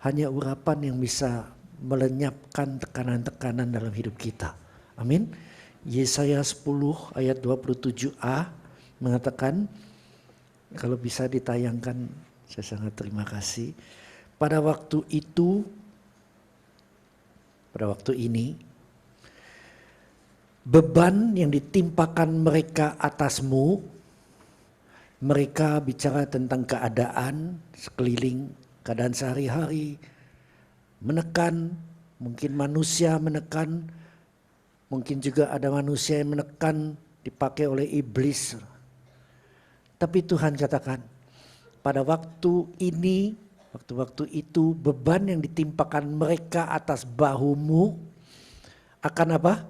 Hanya urapan yang bisa melenyapkan tekanan-tekanan dalam hidup kita. Amin. Yesaya 10 ayat 27a mengatakan, kalau bisa ditayangkan saya sangat terima kasih. Pada waktu ini, beban yang ditimpakan mereka atasmu, mereka bicara tentang keadaan sekeliling, keadaan sehari-hari, menekan, mungkin manusia menekan, mungkin juga ada manusia yang menekan, dipakai oleh iblis. Tapi Tuhan katakan, pada waktu ini, waktu-waktu itu beban yang ditimpakan mereka atas bahumu akan apa?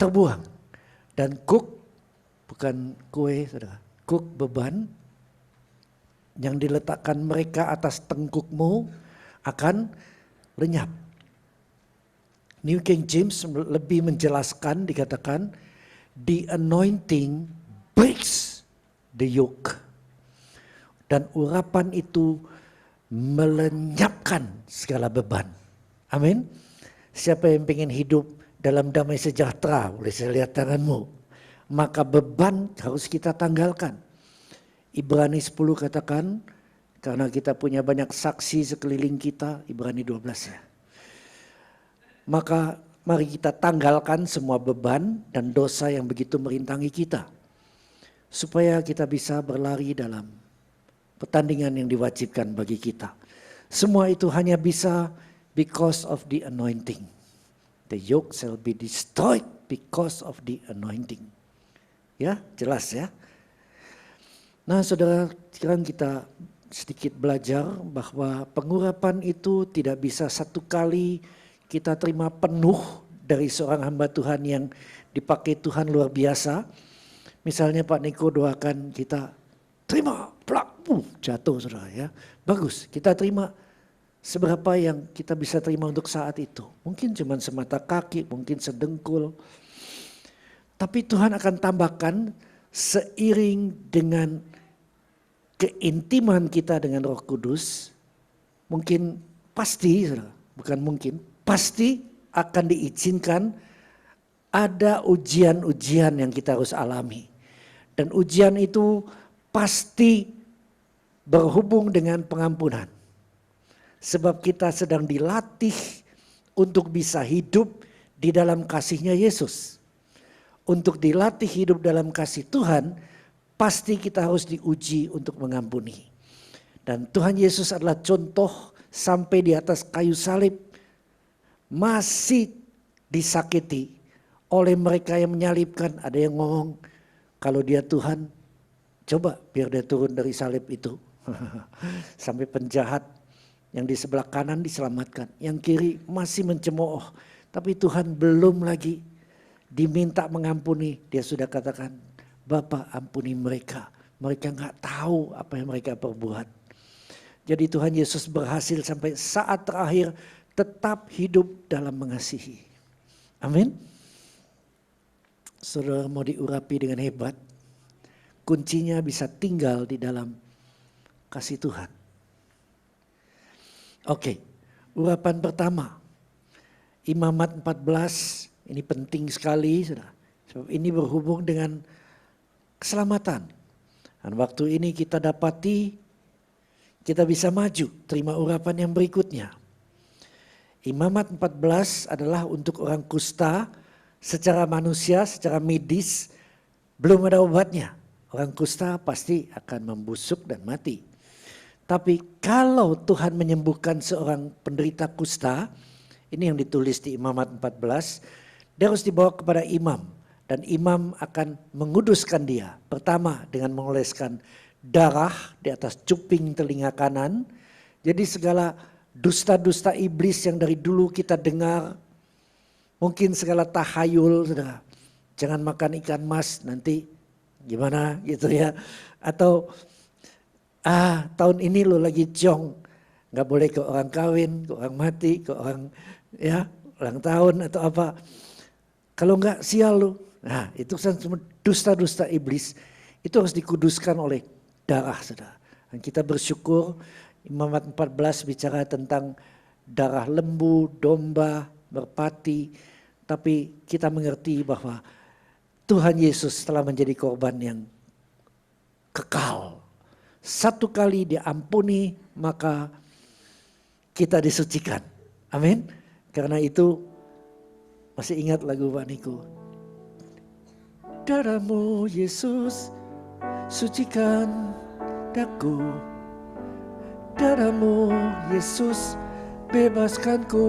Terbuang. Dan bukan kue, saudara. Beban yang diletakkan mereka atas tengkukmu akan lenyap. New King James lebih menjelaskan, dikatakan, the anointing breaks the yoke. Dan urapan itu melenyapkan segala beban. Amin. Siapa yang ingin hidup dalam damai sejahtera, boleh saya lihat tanganmu. Maka beban harus kita tanggalkan. Ibrani 10 katakan, karena kita punya banyak saksi sekeliling kita, Ibrani 12 ya. Maka mari kita tanggalkan semua beban dan dosa yang begitu merintangi kita. Supaya kita bisa berlari dalam pertandingan yang diwajibkan bagi kita. Semua itu hanya bisa because of the anointing. The yoke shall be destroyed because of the anointing. Ya, jelas ya. Nah, saudara, sekarang kita sedikit belajar bahwa pengurapan itu tidak bisa satu kali kita terima penuh dari seorang hamba Tuhan yang dipakai Tuhan luar biasa. Misalnya Pak Niko doakan kita, terima, plak, jatuh saudara ya. Bagus, kita terima seberapa yang kita bisa terima untuk saat itu. Mungkin cuma semata kaki, mungkin sedengkul. Tapi Tuhan akan tambahkan seiring dengan keintiman kita dengan Roh Kudus. Mungkin pasti, bukan mungkin, pasti akan diizinkan ada ujian-ujian yang kita harus alami. Dan ujian itu pasti berhubung dengan pengampunan. Sebab kita sedang dilatih untuk bisa hidup di dalam kasih-Nya Yesus. Untuk dilatih hidup dalam kasih Tuhan, pasti kita harus diuji untuk mengampuni. Dan Tuhan Yesus adalah contoh sampai di atas kayu salib masih disakiti oleh mereka yang menyalibkan. Ada yang ngomong, kalau dia Tuhan, coba biar dia turun dari salib itu. Sampai penjahat yang di sebelah kanan diselamatkan, yang kiri masih mencemooh. Tapi Tuhan belum lagi diminta mengampuni, dia sudah katakan, Bapa ampuni mereka. Mereka nggak tahu apa yang mereka perbuat. Jadi Tuhan Yesus berhasil sampai saat terakhir tetap hidup dalam mengasihi. Amin. Saudara mau diurapi dengan hebat, kuncinya bisa tinggal di dalam kasih Tuhan. Oke, urapan pertama, Imamat 14, ini penting sekali, saudara. Sebab ini berhubung dengan keselamatan. Dan waktu ini kita dapati, kita bisa maju, terima urapan yang berikutnya. Imamat 14 adalah untuk orang kusta, secara manusia, secara medis, belum ada obatnya. Orang kusta pasti akan membusuk dan mati. Tapi kalau Tuhan menyembuhkan seorang penderita kusta, ini yang ditulis di Imamat 14, dia harus dibawa kepada imam. Dan imam akan menguduskan dia. Pertama dengan mengoleskan darah di atas cuping telinga kanan. Jadi segala dusta-dusta iblis yang dari dulu kita dengar. Mungkin segala tahayul, saudara. Jangan makan ikan mas, nanti gimana gitu ya. Atau tahun ini lo lagi jong. Gak boleh ke orang kawin, ke orang mati, ke orang ya ulang tahun atau apa. Kalau enggak sial lo. Nah itu semua dusta-dusta iblis. Itu harus dikuduskan oleh darah, saudara. Dan kita bersyukur Imamat 14 bicara tentang darah lembu, domba, merpati. Tapi kita mengerti bahwa Tuhan Yesus telah menjadi korban yang kekal. Satu kali diampuni maka kita disucikan. Amin. Karena itu masih ingat lagu Pak Niko. Darahmu Yesus sucikan daku. Darahmu Yesus bebaskanku.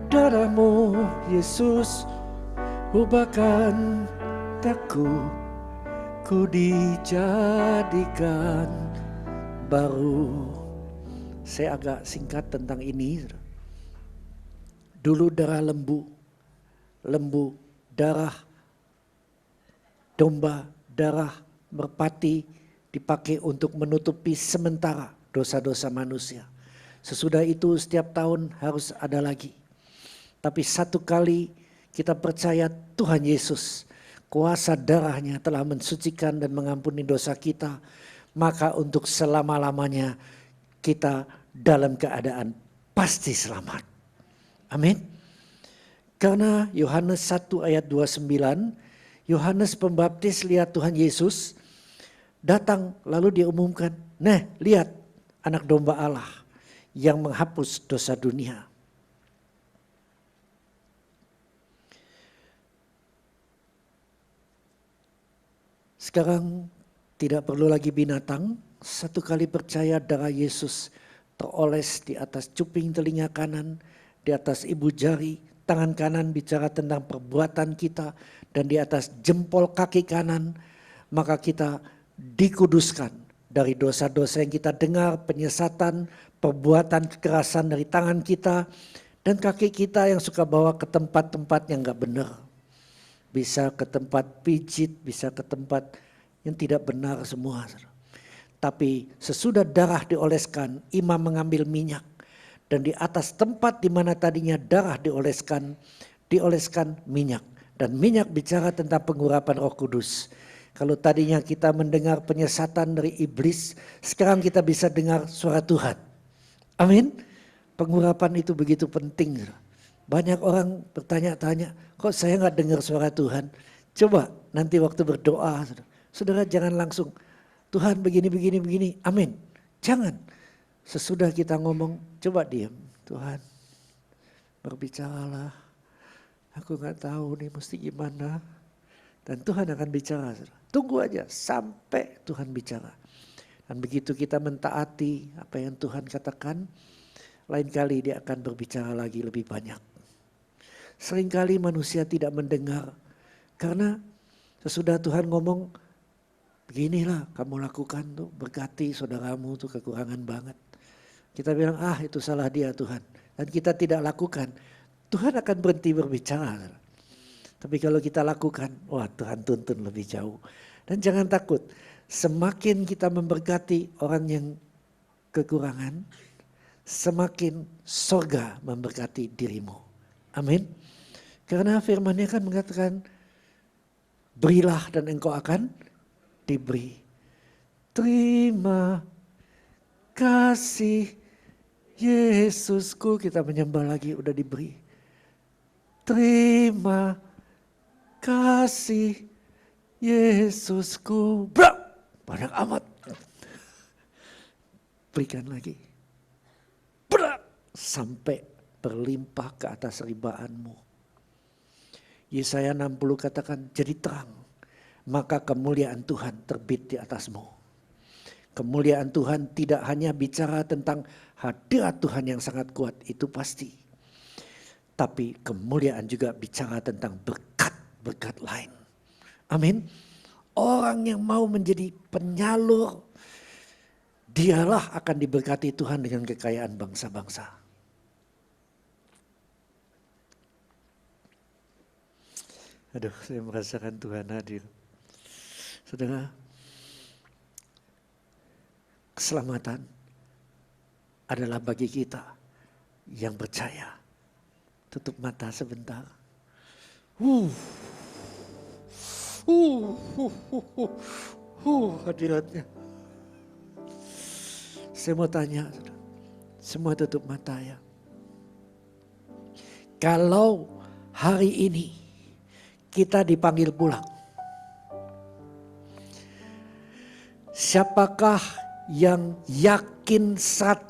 Darahmu Yesus ubahkan daku. Ku dijadikan baru. Saya agak singkat tentang ini. Dulu darah lembu, darah domba, darah merpati dipakai untuk menutupi sementara dosa-dosa manusia. Sesudah itu setiap tahun harus ada lagi. Tapi satu kali kita percaya Tuhan Yesus, kuasa darahnya telah mensucikan dan mengampuni dosa kita. Maka untuk selama-lamanya kita dalam keadaan pasti selamat. Amin. Karena Yohanes 1 ayat 29, Yohanes Pembaptis lihat Tuhan Yesus datang lalu dia umumkan, "Nah, lihat anak domba Allah yang menghapus dosa dunia." Sekarang tidak perlu lagi binatang, satu kali percaya darah Yesus teroles di atas cuping telinga kanan, di atas ibu jari, tangan kanan bicara tentang perbuatan kita, dan di atas jempol kaki kanan, maka kita dikuduskan dari dosa-dosa yang kita dengar, penyesatan, perbuatan kekerasan dari tangan kita, dan kaki kita yang suka bawa ke tempat-tempat yang gak benar. Bisa ke tempat pijit, bisa ke tempat yang tidak benar semua. Tapi sesudah darah dioleskan, imam mengambil minyak. Dan di atas tempat di mana tadinya darah dioleskan minyak. Dan minyak bicara tentang pengurapan Roh Kudus. Kalau tadinya kita mendengar penyesatan dari iblis, sekarang kita bisa dengar suara Tuhan. Amin. Pengurapan itu begitu penting. Banyak orang bertanya-tanya, kok saya gak dengar suara Tuhan? Coba nanti waktu berdoa, saudara jangan langsung, Tuhan begini, amin. Jangan. Sesudah kita ngomong, coba diam. Tuhan, berbicaralah. Aku gak tahu nih mesti gimana. Dan Tuhan akan bicara. Tunggu aja sampai Tuhan bicara. Dan begitu kita mentaati apa yang Tuhan katakan, lain kali dia akan berbicara lagi lebih banyak. Seringkali manusia tidak mendengar. Karena sesudah Tuhan ngomong, beginilah kamu lakukan tuh, berkati saudaramu tuh kekurangan banget. Kita bilang, itu salah dia Tuhan. Dan kita tidak lakukan. Tuhan akan berhenti berbicara. Tapi kalau kita lakukan, wah Tuhan tuntun lebih jauh. Dan jangan takut, semakin kita memberkati orang yang kekurangan, semakin sorga memberkati dirimu. Amin. Karena firman-Nya kan mengatakan, berilah dan engkau akan diberi. Terima kasih Yesusku, kita menyembah lagi udah diberi. Terima kasih Yesusku. Banyak amat. Berikan lagi. Sampai berlimpah ke atas ribaanmu. Yesaya 60 katakan, jadi terang. Maka kemuliaan Tuhan terbit di atasmu. Kemuliaan Tuhan tidak hanya bicara tentang hadirat Tuhan yang sangat kuat, itu pasti. Tapi kemuliaan juga bicara tentang berkat-berkat lain. Amin. Orang yang mau menjadi penyalur, dialah akan diberkati Tuhan dengan kekayaan bangsa-bangsa. Aduh, saya merasakan Tuhan hadir. Saudara, keselamatan adalah bagi kita yang percaya. Tutup mata sebentar. Hadiratnya. Saya mau tanya, semua tutup mata ya. Kalau hari ini kita dipanggil pulang, siapakah yang yakin 100%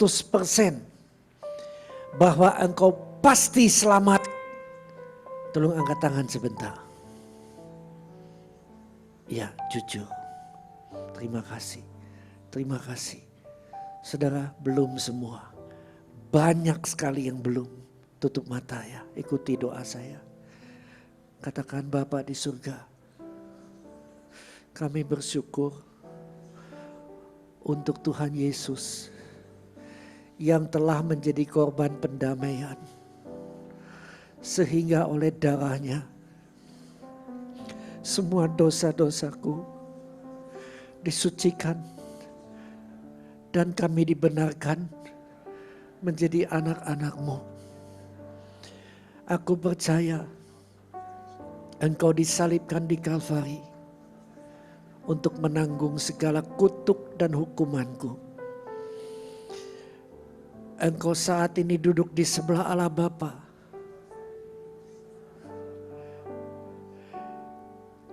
bahwa engkau pasti selamat? Tolong angkat tangan sebentar. Ya, jujur. Terima kasih. Terima kasih. Saudara, belum semua. Banyak sekali yang belum. Tutup mata ya, ikuti doa saya. Katakan, Bapa di surga, kami bersyukur untuk Tuhan Yesus yang telah menjadi korban pendamaian. Sehingga oleh darahnya semua dosa-dosaku disucikan dan kami dibenarkan menjadi anak-anak-Mu. Aku percaya Engkau disalibkan di Kalvari untuk menanggung segala kutuk dan hukumanku. Engkau saat ini duduk di sebelah Allah Bapa.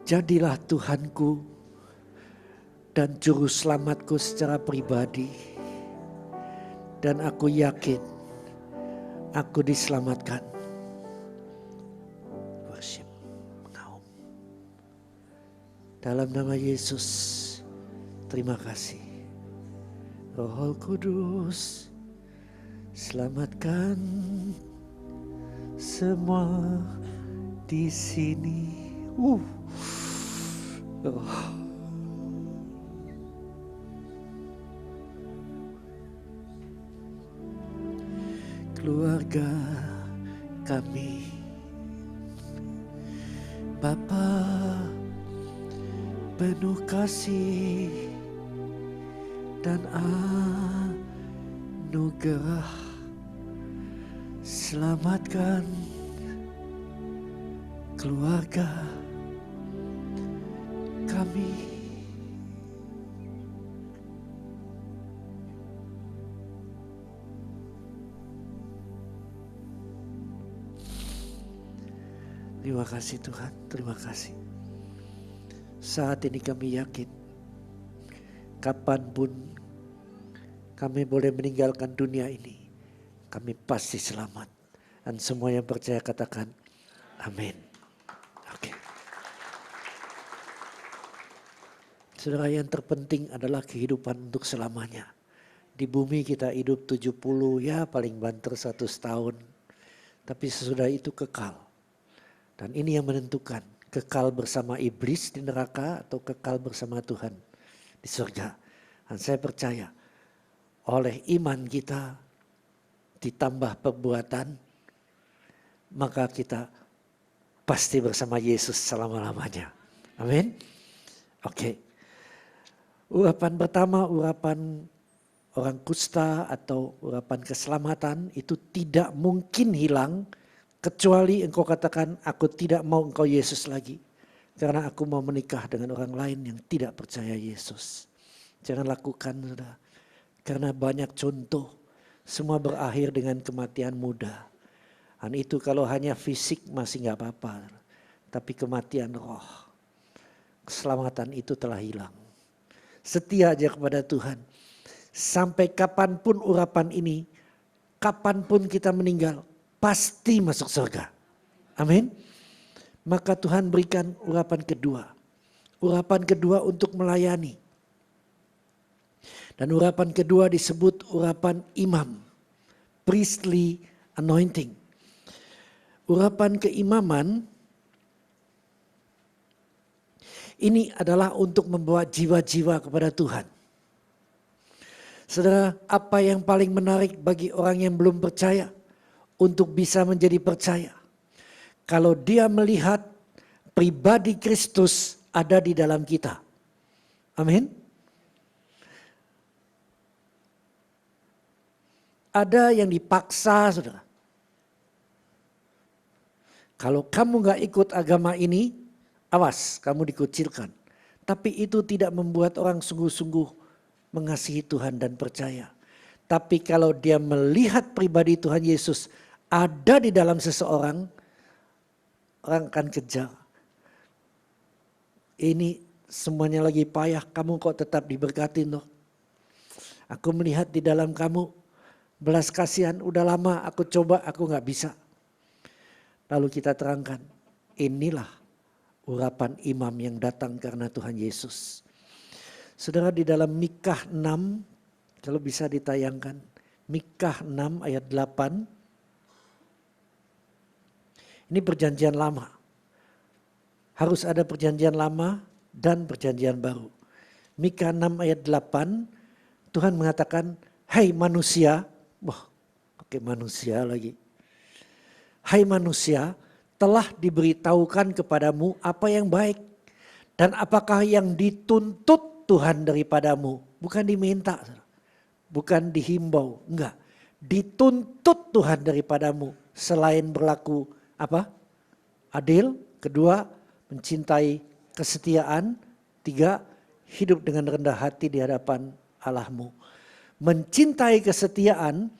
Jadilah Tuhanku dan juru selamatku secara pribadi. Dan aku yakin aku diselamatkan. Worship, mengaum. Dalam nama Yesus, terima kasih. Roh Kudus, selamatkan semua di sini. Keluarga kami, Bapa penuh kasih dan anugerah, selamatkan keluarga kami. Terima kasih Tuhan, terima kasih. Saat ini kami yakin, kapanpun kami boleh meninggalkan dunia ini, kami pasti selamat. Dan semua yang percaya katakan, amin. Oke. Saudara, yang terpenting adalah kehidupan untuk selamanya. Di bumi kita hidup 70, ya paling banter 100 tahun. Tapi sesudah itu kekal. Dan ini yang menentukan, kekal bersama iblis di neraka atau kekal bersama Tuhan di surga. Dan saya percaya oleh iman kita ditambah perbuatan, maka kita pasti bersama Yesus selama-lamanya. Amin. Oke. Urapan pertama, urapan orang kusta atau urapan keselamatan itu tidak mungkin hilang kecuali engkau katakan, aku tidak mau engkau Yesus lagi. Karena aku mau menikah dengan orang lain yang tidak percaya Yesus. Jangan lakukan, saudara. Karena banyak contoh, semua berakhir dengan kematian muda. Dan itu kalau hanya fisik masih gak apa-apa. Tapi kematian roh, keselamatan itu telah hilang. Setia aja kepada Tuhan. Sampai kapanpun urapan ini, kapanpun kita meninggal, pasti masuk surga. Amin. Maka Tuhan berikan urapan kedua. Urapan kedua untuk melayani. Dan urapan kedua disebut urapan imam. Priestly anointing. Urapan keimaman ini adalah untuk membawa jiwa-jiwa kepada Tuhan. Saudara, apa yang paling menarik bagi orang yang belum percaya untuk bisa menjadi percaya? Kalau dia melihat pribadi Kristus ada di dalam kita. Amin. Ada yang dipaksa, saudara. Kalau kamu gak ikut agama ini, awas, kamu dikucilkan. Tapi itu tidak membuat orang sungguh-sungguh mengasihi Tuhan dan percaya. Tapi kalau dia melihat pribadi Tuhan Yesus ada di dalam seseorang, orang akan kejar. Ini semuanya lagi payah, kamu kok tetap diberkati loh. Aku melihat di dalam kamu belas kasihan, udah lama aku coba, aku gak bisa. Lalu kita terangkan, inilah urapan imam yang datang karena Tuhan Yesus. Saudara, di dalam Mikha 6, kalau bisa ditayangkan, Mikha 6 ayat 8. Ini perjanjian lama. Harus ada perjanjian lama dan perjanjian baru. Mikha 6 ayat 8, Tuhan mengatakan, hai manusia, wah pakai manusia lagi. Hai manusia, telah diberitahukan kepadamu apa yang baik. Dan apakah yang dituntut Tuhan daripadamu. Bukan diminta, bukan dihimbau, enggak. Dituntut Tuhan daripadamu selain berlaku apa? Adil. Kedua, mencintai kesetiaan. Tiga, hidup dengan rendah hati di hadapan Allahmu. Mencintai kesetiaan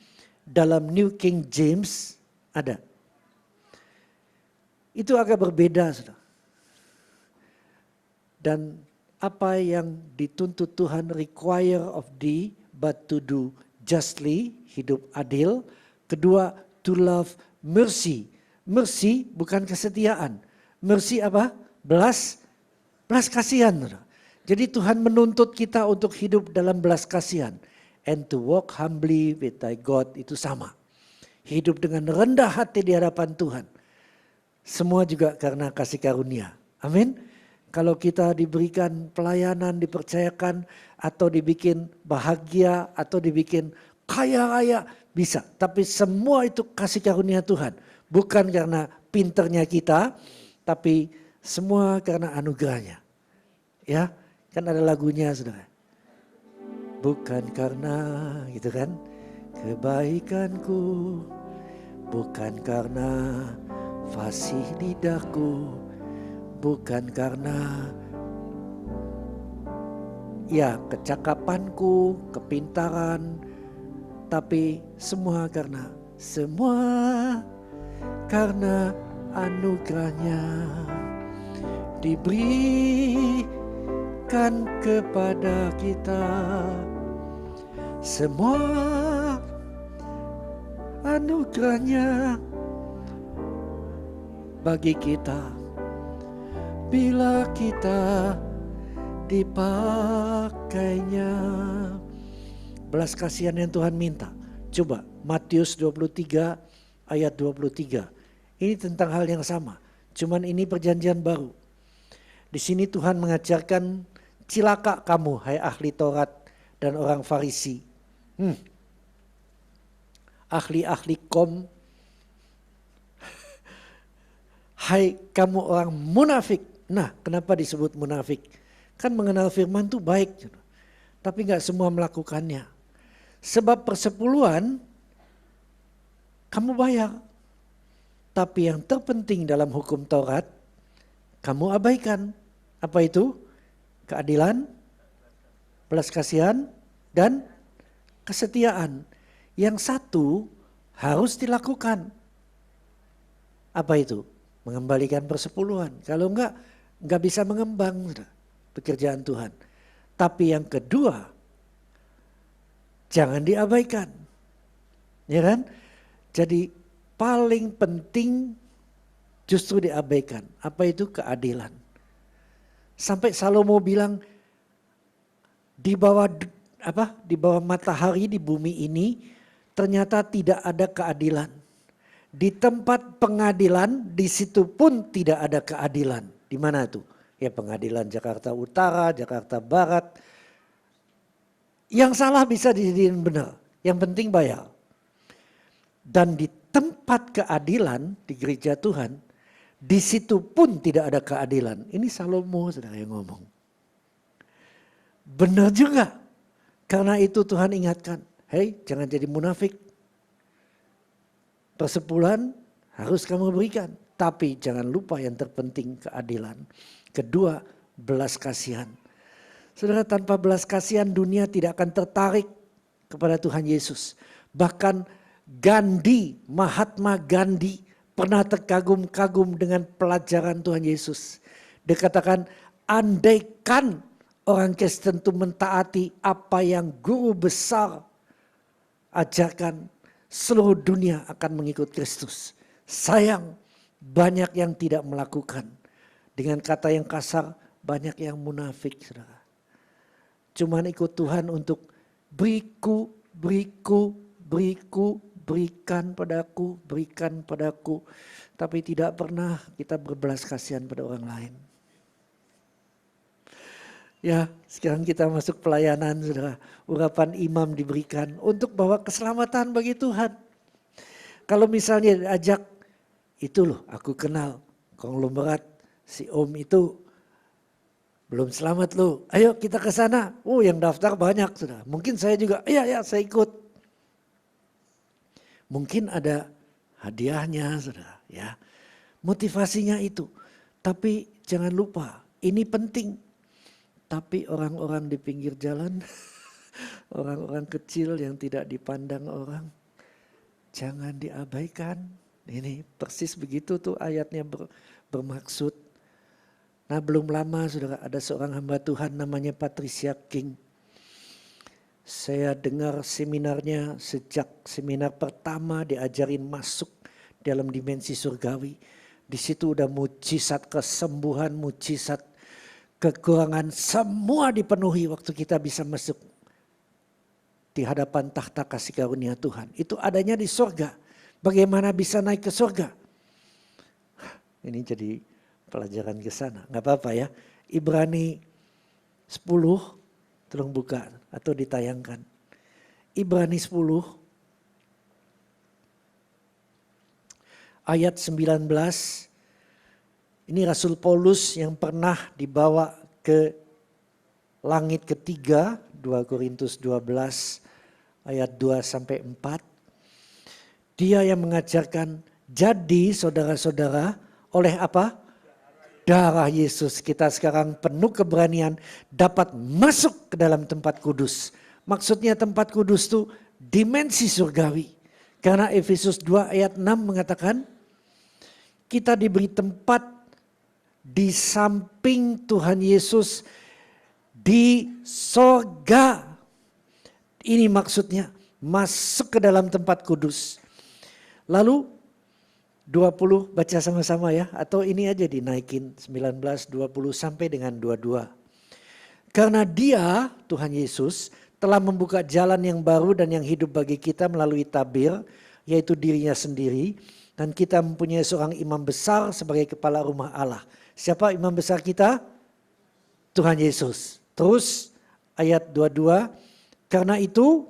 dalam New King James ada. Itu agak berbeda, saudara. Dan apa yang dituntut Tuhan, require of thee but to do justly, hidup adil. Kedua, to love mercy. Mercy bukan kesetiaan. Mercy apa? Belas kasihan. Saudara. Jadi Tuhan menuntut kita untuk hidup dalam belas kasihan. And to walk humbly with thy God, itu sama. Hidup dengan rendah hati di hadapan Tuhan. Semua juga karena kasih karunia. Amin. Kalau kita diberikan pelayanan, dipercayakan, atau dibikin bahagia, atau dibikin kaya-raya, bisa. Tapi semua itu kasih karunia Tuhan. Bukan karena pinternya kita, tapi semua karena anugerahnya. Ya, kan ada lagunya, saudara. Bukan karena, gitu kan, kebaikanku, bukan karena fasih lidahku, bukan karena ya kecakapanku, kepintaran, tapi semua karena anugerahnya diberikan kepada kita. Semua anugerahnya bagi kita bila kita dipakainya. Belas kasihan yang Tuhan minta. Coba Matius 23 ayat 23. Ini tentang hal yang sama. Cuman ini perjanjian baru. Di sini Tuhan mengajarkan, cilaka kamu hai ahli Taurat dan orang Farisi. Ahli-ahli kom. Hai kamu orang munafik. Nah, kenapa disebut munafik? Kan mengenal firman itu baik. Tapi gak semua melakukannya. Sebab persepuluhan kamu bayar. Tapi yang terpenting dalam hukum Taurat kamu abaikan. Apa itu? Keadilan, belas kasihan, dan kesetiaan. Yang satu harus dilakukan. Apa itu? Mengembalikan persepuluhan. Kalau enggak bisa mengembang pekerjaan Tuhan. Tapi yang kedua, jangan diabaikan. Ya kan? Jadi paling penting justru diabaikan. Apa itu? Keadilan. Sampai Salomo bilang, di bawah matahari di bumi ini ternyata tidak ada keadilan. Di tempat pengadilan, di situ pun tidak ada keadilan. Di mana tuh? Ya pengadilan Jakarta Utara, Jakarta Barat. Yang salah bisa dijadiin benar. Yang penting bayar. Dan di tempat keadilan di gereja Tuhan, di situ pun tidak ada keadilan. Ini Salomo saudara yang ngomong. Benar juga. Karena itu Tuhan ingatkan, hei jangan jadi munafik. Persepuluhan harus kamu berikan. Tapi jangan lupa yang terpenting keadilan. Kedua, belas kasihan. Saudara, tanpa belas kasihan dunia tidak akan tertarik kepada Tuhan Yesus. Bahkan Gandhi, Mahatma Gandhi pernah terkagum-kagum dengan pelajaran Tuhan Yesus. Dia katakan, andaikan orang Kristen itu mentaati apa yang guru besar ajarkan, seluruh dunia akan mengikut Kristus. Sayang, banyak yang tidak melakukan. Dengan kata yang kasar, banyak yang munafik, saudara. Cuman ikut Tuhan untuk berikan padaku. Tapi tidak pernah kita berbelas kasihan pada orang lain. Ya, sekarang kita masuk pelayanan, saudara. Urapan imam diberikan untuk bawa keselamatan bagi Tuhan. Kalau misalnya diajak, itu loh aku kenal konglomerat, si Om itu belum selamat loh. Ayo kita ke sana. Oh, yang daftar banyak, saudara. Mungkin saya juga, iya saya ikut. Mungkin ada hadiahnya, saudara. Ya, motivasinya itu. Tapi jangan lupa, ini penting. Tapi orang-orang di pinggir jalan, orang-orang kecil yang tidak dipandang orang, jangan diabaikan. Ini persis begitu tuh ayatnya bermaksud. Nah, belum lama saudara, ada seorang hamba Tuhan namanya Patricia King. Saya dengar seminarnya, sejak seminar pertama diajarin masuk dalam dimensi surgawi. Di situ udah mujizat kesembuhan, mujizat kekurangan, semua dipenuhi waktu kita bisa masuk di hadapan tahta kasih karunia Tuhan. Itu adanya di surga. Bagaimana bisa naik ke surga? Ini jadi pelajaran ke sana. Gak apa-apa ya. Ibrani 10, tolong buka atau ditayangkan. Ibrani 10 ayat 19. Ini Rasul Paulus yang pernah dibawa ke langit ketiga, 2 Korintus 12 ayat 2-4. Dia yang mengajarkan, jadi saudara-saudara, oleh apa? Darah Yesus kita sekarang penuh keberanian dapat masuk ke dalam tempat kudus. Maksudnya tempat kudus itu dimensi surgawi. Karena Efesus 2 ayat 6 mengatakan, kita diberi tempat di samping Tuhan Yesus di sorga. Ini maksudnya masuk ke dalam tempat kudus. Lalu 20 baca sama-sama ya. Atau ini aja dinaikin 19, 20 sampai dengan 22. Karena dia, Tuhan Yesus, telah membuka jalan yang baru dan yang hidup bagi kita melalui tabir, yaitu dirinya sendiri. Dan kita mempunyai seorang imam besar sebagai kepala rumah Allah. Siapa imam besar kita? Tuhan Yesus. Terus ayat 22, karena itu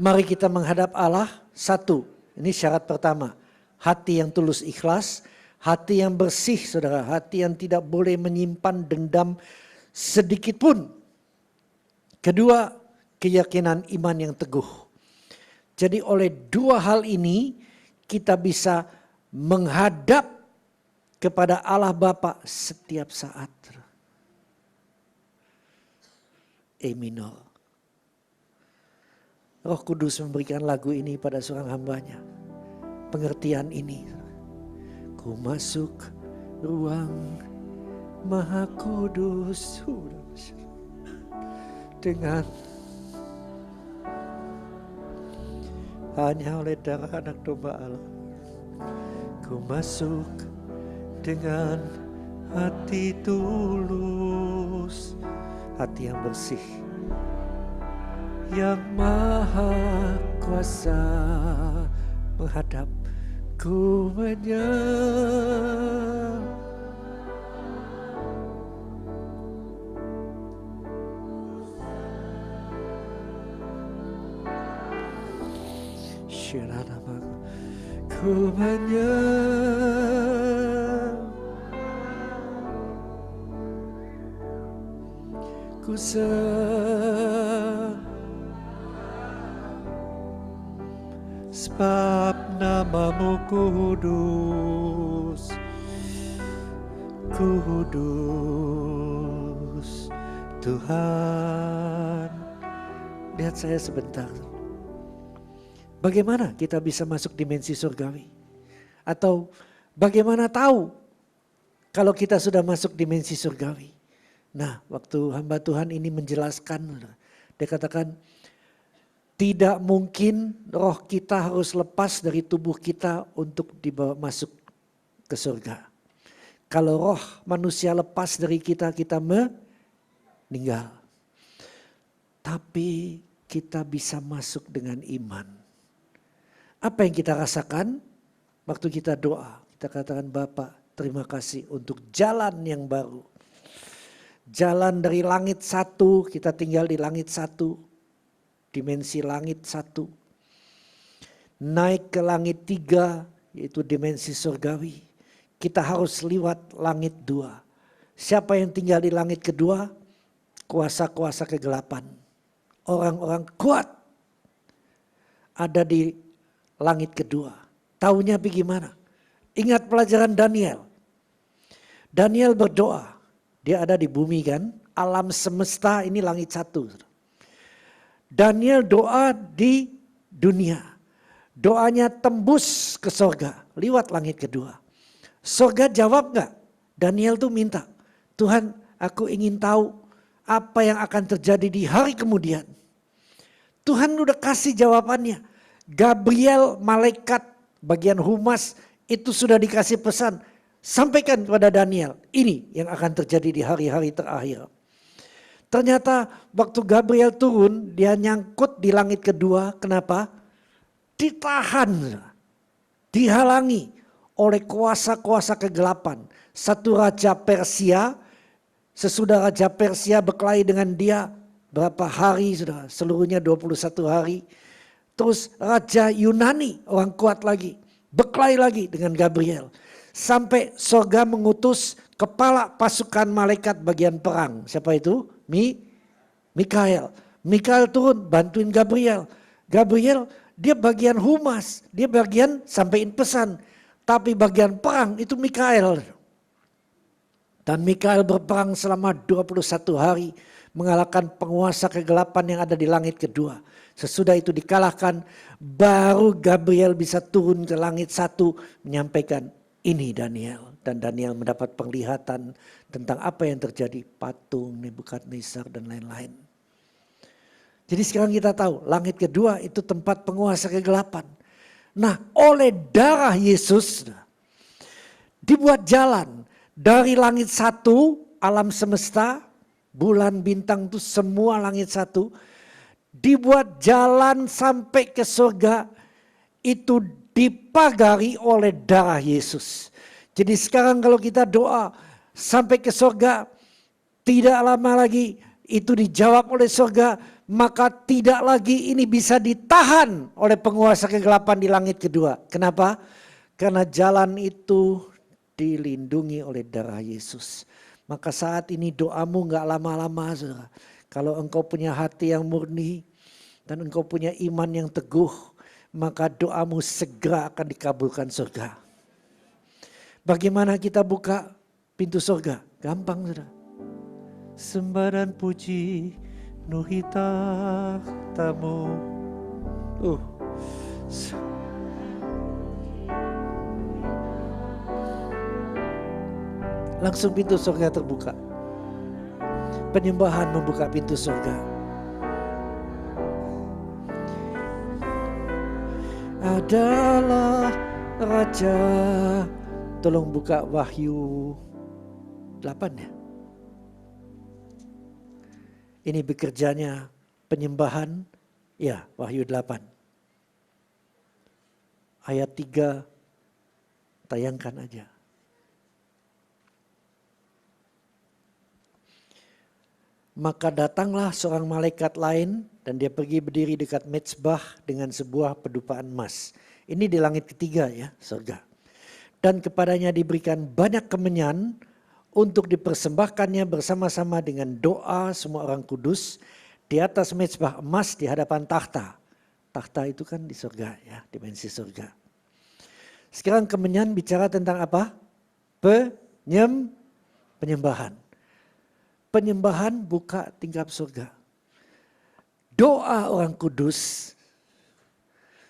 mari kita menghadap Allah. Satu, ini syarat pertama. Hati yang tulus ikhlas, hati yang bersih saudara. Hati yang tidak boleh menyimpan dendam sedikit pun. Kedua, keyakinan iman yang teguh. Jadi oleh dua hal ini kita bisa menghadap kepada Allah Bapa setiap saat. E minor. Roh Kudus memberikan lagu ini pada seorang hambanya. Pengertian ini. Ku masuk ruang Maha Kudus dengan hanya oleh darah anak domba Allah. Ku masuk dengan hati tulus, hati yang bersih, yang maha kuasa menghadap ku ku ku sebab namamu kudus, kudus Tuhan lihat saya sebentar. Bagaimana kita bisa masuk dimensi surgawi? Atau bagaimana tahu kalau kita sudah masuk dimensi surgawi? Nah, waktu hamba Tuhan ini menjelaskan, dia katakan tidak mungkin roh kita harus lepas dari tubuh kita untuk dibawa masuk ke surga. Kalau roh manusia lepas dari kita, kita meninggal. Tapi kita bisa masuk dengan iman. Apa yang kita rasakan waktu kita doa? Kita katakan, Bapa, terima kasih untuk jalan yang baru. Jalan dari langit satu, kita tinggal di langit satu. Dimensi langit satu. Naik ke langit tiga, yaitu dimensi surgawi. Kita harus lewat langit dua. Siapa yang tinggal di langit kedua? Kuasa-kuasa kegelapan. Orang-orang kuat ada di langit kedua. Taunya bagaimana? Ingat pelajaran Daniel. Daniel berdoa. Dia ada di bumi kan. Alam semesta ini langit satu. Daniel doa di dunia. Doanya tembus ke surga. Lewat langit kedua. Surga jawab gak? Daniel tuh minta. Tuhan, aku ingin tahu apa yang akan terjadi di hari kemudian. Tuhan udah kasih jawabannya. Gabriel, malaikat bagian humas itu sudah dikasih pesan. Sampaikan kepada Daniel, ini yang akan terjadi di hari-hari terakhir. Ternyata waktu Gabriel turun, dia nyangkut di langit kedua. Kenapa? Ditahan, dihalangi oleh kuasa-kuasa kegelapan. Satu raja Persia, sesudah raja Persia berkelahi dengan dia berapa hari sudah, seluruhnya 21 hari. Terus Raja Yunani, orang kuat lagi, berkelahi lagi dengan Gabriel. Sampai surga mengutus kepala pasukan malaikat bagian perang. Siapa itu? Mikael. Mikael turun bantuin Gabriel. Gabriel dia bagian humas, dia bagian sampaiin pesan. Tapi bagian perang itu Mikael. Dan Mikael berperang selama 21 hari. Mengalahkan penguasa kegelapan yang ada di langit kedua. Sesudah itu dikalahkan, baru Gabriel bisa turun ke langit satu menyampaikan ini Daniel. Dan Daniel mendapat penglihatan tentang apa yang terjadi, patung Nebukadnezar dan lain-lain. Jadi sekarang kita tahu langit kedua itu tempat penguasa kegelapan. Nah, oleh darah Yesus dibuat jalan dari langit satu, alam semesta, bulan bintang itu semua langit satu. Dibuat jalan sampai ke surga itu dipagari oleh darah Yesus. Jadi sekarang kalau kita doa sampai ke surga, tidak lama lagi itu dijawab oleh surga, maka tidak lagi ini bisa ditahan oleh penguasa kegelapan di langit kedua. Kenapa? Karena jalan itu dilindungi oleh darah Yesus. Maka saat ini doamu gak lama-lama, saudara. Kalau engkau punya hati yang murni dan engkau punya iman yang teguh, maka doamu segera akan dikabulkan surga. Bagaimana kita buka pintu surga? Gampang, saudara. Sembah dan puji nuhita tamu. Langsung pintu surga terbuka. Penyembahan membuka pintu surga. Adalah Raja. Tolong buka Wahyu 8 ya. Ini bekerjanya penyembahan. Ya, Wahyu 8. Ayat 3. Tayangkan aja. Maka datanglah seorang malaikat lain dan dia pergi berdiri dekat mezbah dengan sebuah pedupaan emas. Ini di langit ketiga ya, surga. Dan kepadanya diberikan banyak kemenyan untuk dipersembahkannya bersama-sama dengan doa semua orang kudus di atas mezbah emas di hadapan takhta. Takhta itu kan di surga ya, dimensi surga. Sekarang kemenyan bicara tentang apa? Penyembahan. Penyembahan buka tingkap surga. doa orang kudus.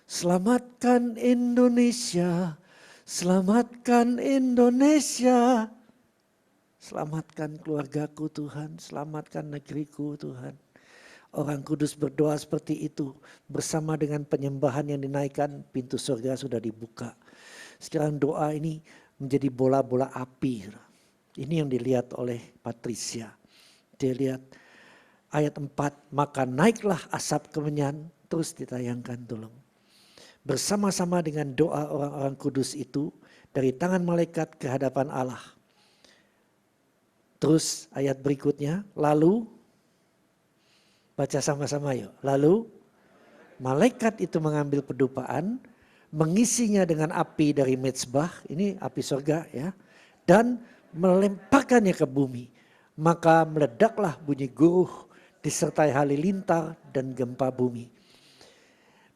Selamatkan Indonesia, selamatkan Indonesia. Selamatkan keluargaku Tuhan, selamatkan negeriku Tuhan. Orang kudus berdoa seperti itu. Bersama dengan penyembahan yang dinaikkan, pintu surga sudah dibuka. Sekarang doa ini menjadi bola-bola api. Ini yang dilihat oleh Patricia. Dia lihat ayat 4, maka naiklah asap kemenyan, terus ditayangkan tolong. Bersama-sama dengan doa orang-orang kudus itu dari tangan malaikat ke hadapan Allah. Terus ayat berikutnya, lalu baca sama-sama yuk. Lalu malaikat itu mengambil pedupaan, mengisinya dengan api dari mezbah, ini api surga ya, dan melemparkannya ke bumi. Maka meledaklah bunyi guruh disertai halilintar dan gempa bumi.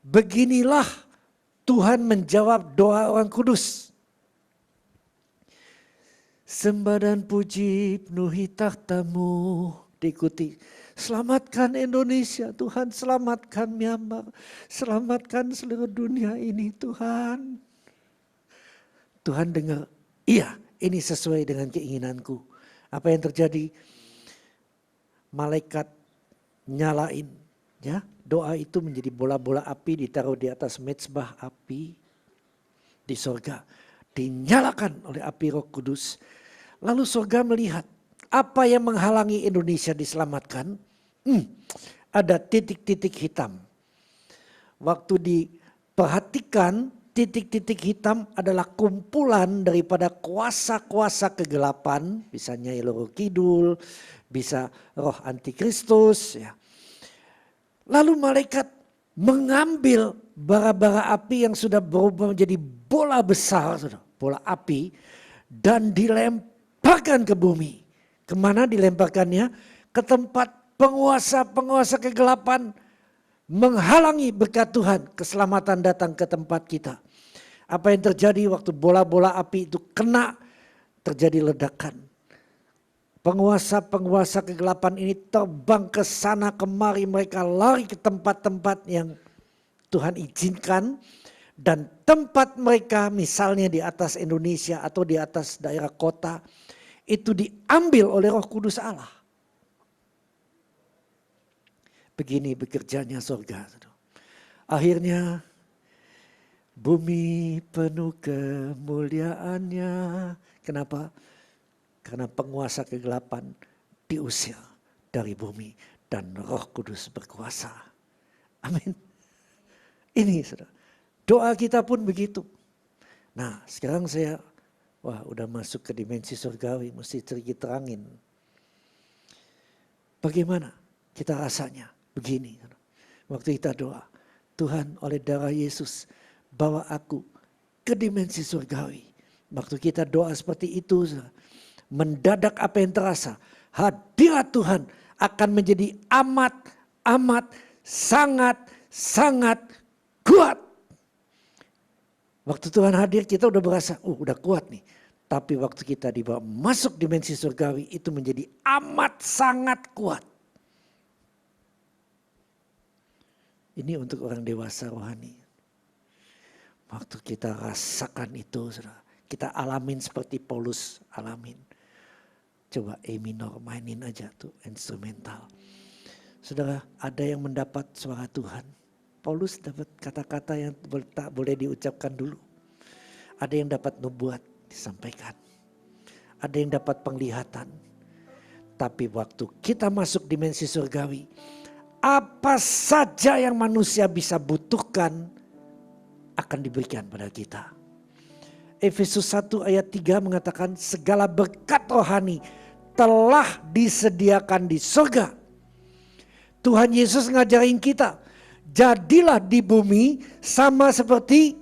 Beginilah Tuhan menjawab doa orang kudus. Sembah dan puji penuhi takhtamu. Diikuti. Selamatkan Indonesia Tuhan. Selamatkan Myanmar. Selamatkan seluruh dunia ini Tuhan. Tuhan dengar. Iya, ini sesuai dengan keinginanku. Apa yang terjadi? Malaikat nyalain. Ya, doa itu menjadi bola-bola api ditaruh di atas mezbah api di sorga. Dinyalakan oleh api Roh Kudus. Lalu sorga melihat apa yang menghalangi Indonesia diselamatkan. Ada titik-titik hitam. Waktu diperhatikan titik-titik hitam adalah kumpulan daripada kuasa-kuasa kegelapan. Bisa Nyai Loro Kidul, bisa roh antikristus ya. Lalu malaikat mengambil bara-bara api yang sudah berubah menjadi bola besar, bola api, dan dilemparkan ke bumi. Kemana dilemparkannya? Ke tempat penguasa-penguasa kegelapan menghalangi berkat Tuhan, keselamatan datang ke tempat kita. Apa yang terjadi waktu bola-bola api itu kena, terjadi ledakan. Penguasa-penguasa kegelapan ini terbang ke sana kemari, mereka lari ke tempat-tempat yang Tuhan izinkan. Dan tempat mereka misalnya di atas Indonesia atau di atas daerah kota, itu diambil oleh Roh Kudus Allah. Begini bekerjanya surga. Akhirnya bumi penuh kemuliaannya. Kenapa? Karena penguasa kegelapan diusir dari bumi dan Roh Kudus berkuasa. Amin. Ini saudara. Doa kita pun begitu. Nah sekarang saya udah masuk ke dimensi surgawi, mesti terangin. Bagaimana kita rasanya? Begini. Waktu kita doa, Tuhan oleh darah Yesus bawa aku ke dimensi surgawi. Waktu kita doa seperti itu, mendadak apa yang terasa? Hadirat Tuhan akan menjadi amat sangat kuat. Waktu Tuhan hadir kita udah berasa, udah kuat nih. Tapi waktu kita dibawa masuk dimensi surgawi itu menjadi amat sangat kuat. Ini untuk orang dewasa rohani. Waktu kita rasakan itu, kita alamin seperti Paulus alamin. Coba E minor mainin aja tuh instrumental. Saudara, ada yang mendapat suara Tuhan. Paulus dapat kata-kata yang tak boleh diucapkan dulu. Ada yang dapat nubuat disampaikan. Ada yang dapat penglihatan. Tapi waktu kita masuk dimensi surgawi, apa saja yang manusia bisa butuhkan akan diberikan pada kita. Efesus 1 ayat 3 mengatakan segala berkat rohani telah disediakan di surga. Tuhan Yesus ngajarin kita, jadilah di bumi sama seperti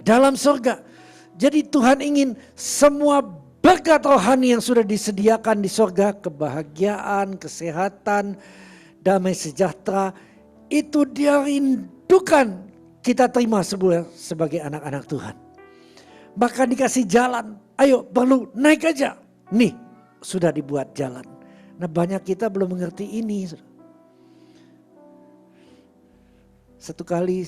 dalam surga. Jadi Tuhan ingin semua berkat rohani yang sudah disediakan di surga, kebahagiaan, kesehatan, damai sejahtera, itu dia rindukan kita terima sebagai anak-anak Tuhan. Bahkan dikasih jalan, ayo perlu naik aja. Nih sudah dibuat jalan. Nah banyak kita belum mengerti ini. Satu kali,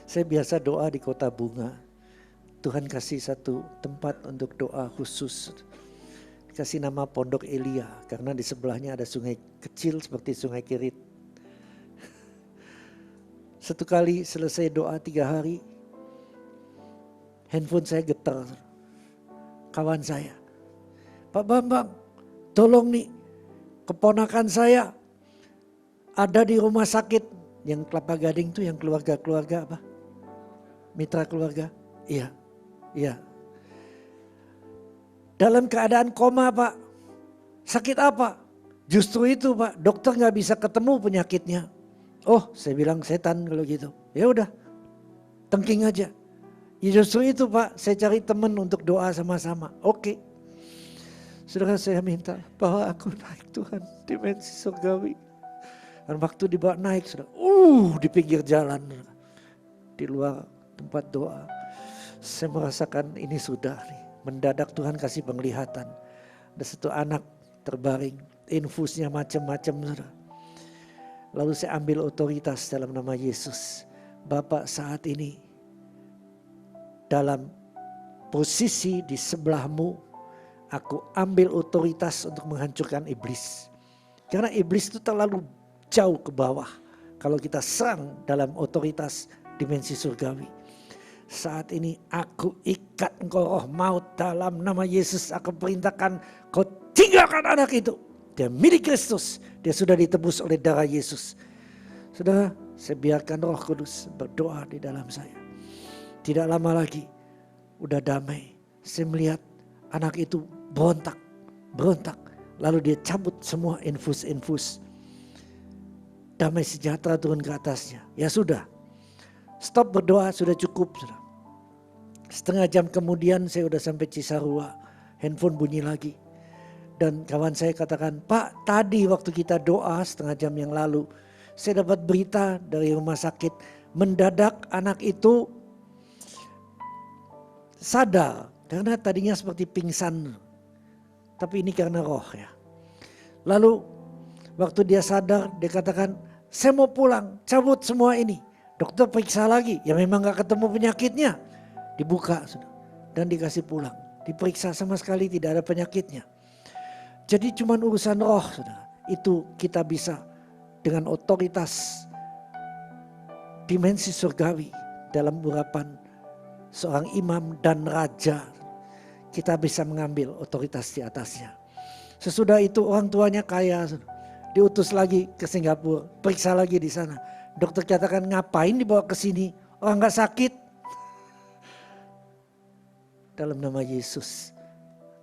saya biasa doa di Kota Bunga. Tuhan kasih satu tempat untuk doa khusus. Kasih nama Pondok Elia karena di sebelahnya ada sungai kecil seperti Sungai Kerit. Satu kali selesai doa 3 hari, handphone saya getar. Kawan saya, Pak Bambang, tolong nih, keponakan saya ada di rumah sakit. Yang Kelapa Gading tuh yang keluarga-keluarga apa? Mitra keluarga? Iya. Dalam keadaan koma Pak. Sakit apa? Justru itu Pak, dokter gak bisa ketemu penyakitnya. Oh, saya bilang setan kalau gitu. Ya udah, tengking aja. Ya justru itu Pak, saya cari teman untuk doa sama-sama. Oke. Saudara, saya minta bawa aku naik Tuhan, dimensi surgawi. Dan waktu dibawa naik, saudara, di pinggir jalan, di luar tempat doa, saya merasakan ini sudah nih. Mendadak Tuhan kasih penglihatan. Ada satu anak terbaring, infusnya macam-macam, saudara. Lalu saya ambil otoritas dalam nama Yesus. Bapak saat ini dalam posisi di sebelahmu, aku ambil otoritas untuk menghancurkan iblis. Karena iblis itu terlalu jauh ke bawah kalau kita serang dalam otoritas dimensi surgawi. Saat ini aku ikat engkau roh maut dalam nama Yesus. Aku perintahkan kau tinggalkan anak itu. Dia milik Kristus. Dia sudah ditebus oleh darah Yesus. Saudara, saya biarkan Roh Kudus berdoa di dalam saya. Tidak lama lagi udah damai. Saya melihat anak itu berontak. Lalu dia cabut semua infus-infus. Damai sejahtera turun ke atasnya. Ya sudah. Stop berdoa, sudah cukup. Sudah. Setengah jam kemudian saya udah sampai Cisarua. Handphone bunyi lagi. Dan kawan saya katakan, Pak, tadi waktu kita doa setengah jam yang lalu, saya dapat berita dari rumah sakit. Mendadak anak itu sadar. Karena tadinya seperti pingsan. Tapi ini karena roh ya. Lalu waktu dia sadar, dia katakan, saya mau pulang, cabut semua ini. Dokter periksa lagi, ya memang gak ketemu penyakitnya. Dibuka dan dikasih pulang. Diperiksa sama sekali tidak ada penyakitnya. Jadi cuma urusan roh, saudara. Itu kita bisa dengan otoritas dimensi surgawi dalam urapan seorang imam dan raja. Kita bisa mengambil otoritas di atasnya. Sesudah itu orang tuanya kaya, saudara. Diutus lagi ke Singapura, periksa lagi di sana. Dokter katakan ngapain dibawa ke sini? Orang gak sakit. Dalam nama Yesus,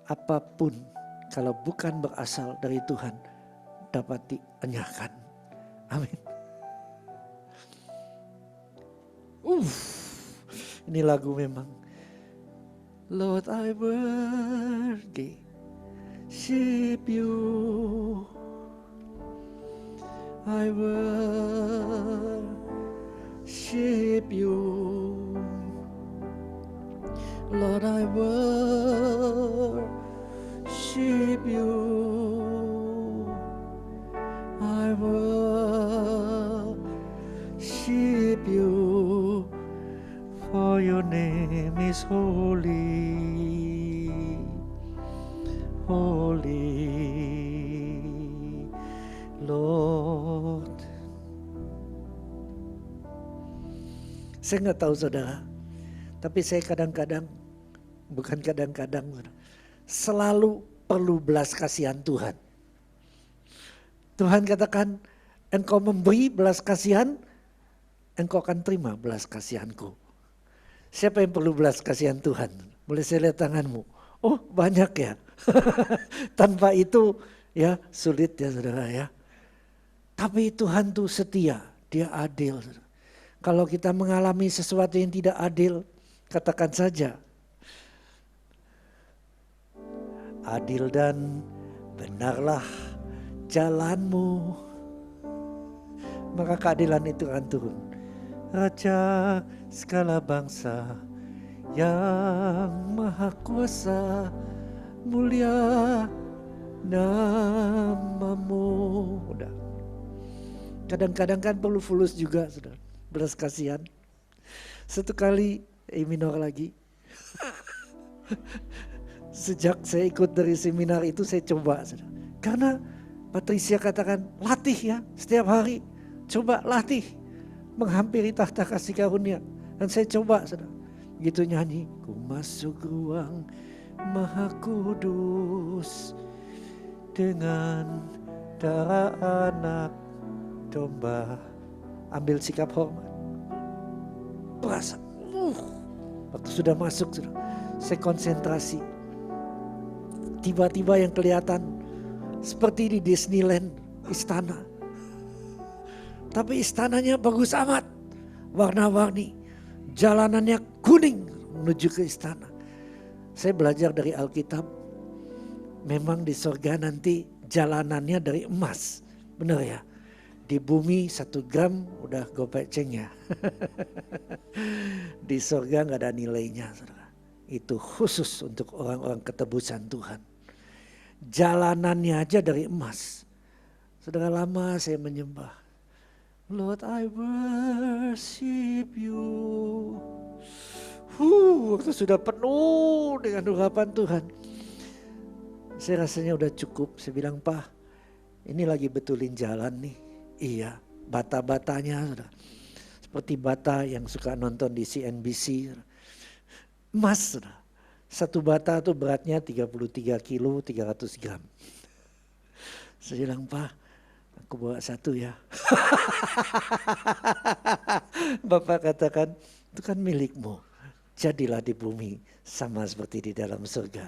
apapun kalau bukan berasal dari Tuhan dapat dienyahkan. Amin. Ini lagu memang. Lord, I worship you. I worship you. Lord, I worship you. I worship you. For your name is holy. Holy. Lord. Saya nggak tahu saudara, tapi saya kadang-kadang, bukan kadang-kadang, selalu perlu belas kasihan Tuhan. Tuhan katakan, engkau memberi belas kasihan, engkau akan terima belas kasihanku. Siapa yang perlu belas kasihan Tuhan? Boleh saya lihat tanganmu? Oh banyak ya. Tanpa itu ya sulit ya saudara ya. Tapi Tuhan tuh setia, dia adil. Kalau kita mengalami sesuatu yang tidak adil, katakan saja, adil dan benarlah jalanmu. Maka keadilan itu akan turun. Raja segala bangsa yang maha kuasa, mulia namamu. Udah. Kadang-kadang kan perlu fulus juga, saudara. Belas kasihan. Satu kali E minor lagi. Sejak saya ikut dari seminar itu saya coba, saudara. Karena Patricia katakan latih ya setiap hari. Coba latih menghampiri tahta kasih karunia. Dan saya coba, saudara. Gitu nyanyi. Ku masuk ruang Maha Kudus dengan darah anak domba. Ambil sikap hormat. Berasa. Waktu sudah masuk, saudara, saya konsentrasi. Tiba-tiba yang kelihatan seperti di Disneyland, istana. Tapi istananya bagus amat. Warna-warni. Jalanannya kuning menuju ke istana. Saya belajar dari Alkitab. Memang di surga nanti jalanannya dari emas. Benar ya? Di bumi 1 gram udah gopeceng ya. Di surga gak ada nilainya, saudara. Itu khusus untuk orang-orang ketebusan Tuhan. Jalanannya aja dari emas. Saudara, lama saya menyembah. Lord, I worship you. Waktu sudah penuh dengan urapan Tuhan. Saya rasanya udah cukup. Saya bilang, Pak, ini lagi betulin jalan nih. Iya, bata-batanya, saudara. Seperti bata yang suka nonton di CNBC. Emas, saudara. Satu bata itu beratnya 33 kilo 300 gram. Saya bilang, Pak, aku bawa satu ya. Bapak katakan, itu kan milikmu. Jadilah di bumi sama seperti di dalam surga.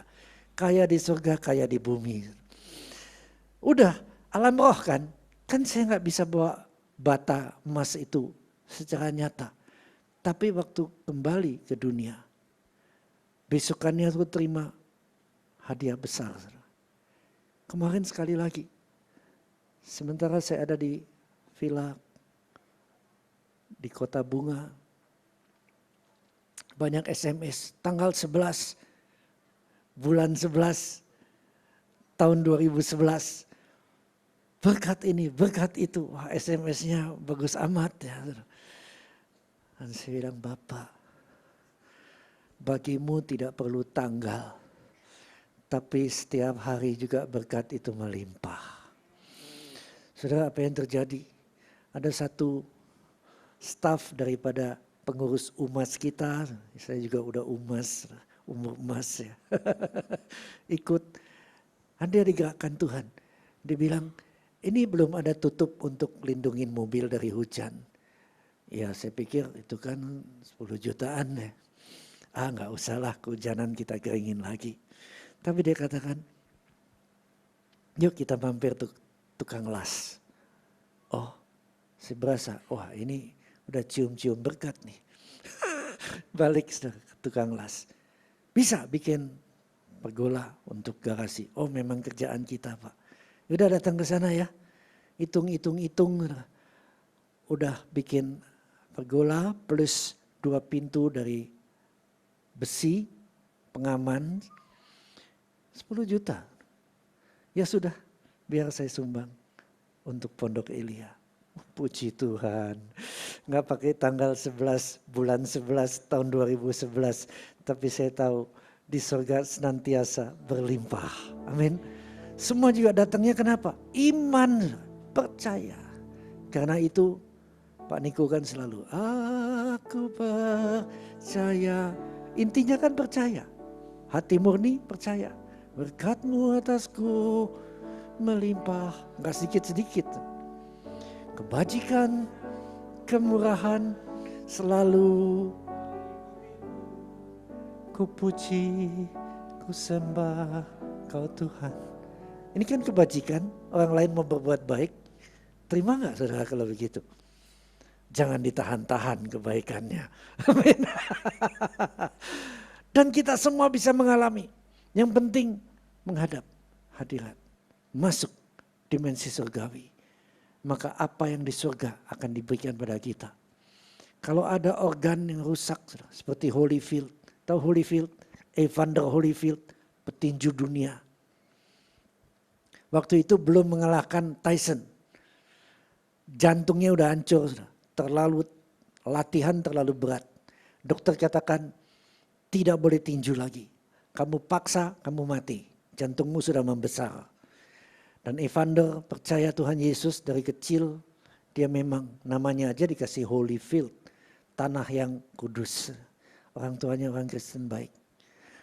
Kaya di surga, kaya di bumi. Udah, alam roh kan. Kan saya gak bisa bawa bata emas itu secara nyata. Tapi waktu kembali ke dunia, besokannya aku terima hadiah besar. Kemarin sekali lagi, sementara saya ada di villa di Kota Bunga, banyak SMS, tanggal 11, bulan 11, tahun 2011. Berkat ini, berkat itu. Wah, SMS-nya bagus amat ya. Dan saya bilang, Bapak, bagimu tidak perlu tanggal. Tapi setiap hari juga berkat itu melimpah. Saudara, apa yang terjadi? Ada satu staf daripada pengurus umas kita. Saya juga udah umur emas ya. Ikut. Dia digerakkan Tuhan. Dia bilang, ini belum ada tutup untuk lindungin mobil dari hujan. Ya saya pikir itu kan 10 jutaan ya. Gak usah lah kehujanan kita keringin lagi. Tapi dia katakan, yuk kita mampir tukang las. Oh saya berasa, wah ini udah cium-cium berkat nih. Balik ke tukang las. Bisa bikin pergola untuk garasi. Oh memang kerjaan kita Pak. Udah datang ke sana ya, hitung. Udah bikin pergola plus 2 pintu dari besi, pengaman, 10 juta. Ya sudah, biar saya sumbang untuk Pondok Elia. Puji Tuhan, gak pakai tanggal 11, bulan 11, tahun 2011. Tapi saya tahu di surga senantiasa berlimpah. Amin. Semua juga datangnya kenapa? Iman, percaya. Karena itu Pak Niko kan selalu, aku percaya. Intinya kan percaya. Hati murni percaya. Berkat-Mu atasku melimpah. Gak sedikit-sedikit. Kebajikan, kemurahan selalu ku puji, ku sembah Kau Tuhan. Ini kan kebajikan, orang lain mau berbuat baik. Terima gak saudara kalau begitu? Jangan ditahan-tahan kebaikannya. Amin. Dan kita semua bisa mengalami. Yang penting menghadap hadirat. Masuk dimensi surgawi. Maka apa yang di surga akan diberikan pada kita. Kalau ada organ yang rusak seperti Holyfield. Tahu Holyfield? Evander Holyfield, petinju dunia. Waktu itu belum mengalahkan Tyson. Jantungnya udah hancur, terlalu latihan terlalu berat. Dokter katakan tidak boleh tinju lagi. Kamu paksa, kamu mati. Jantungmu sudah membesar. Dan Evander percaya Tuhan Yesus dari kecil. Dia memang namanya aja dikasih Holyfield. Tanah yang kudus. Orang tuanya orang Kristen baik.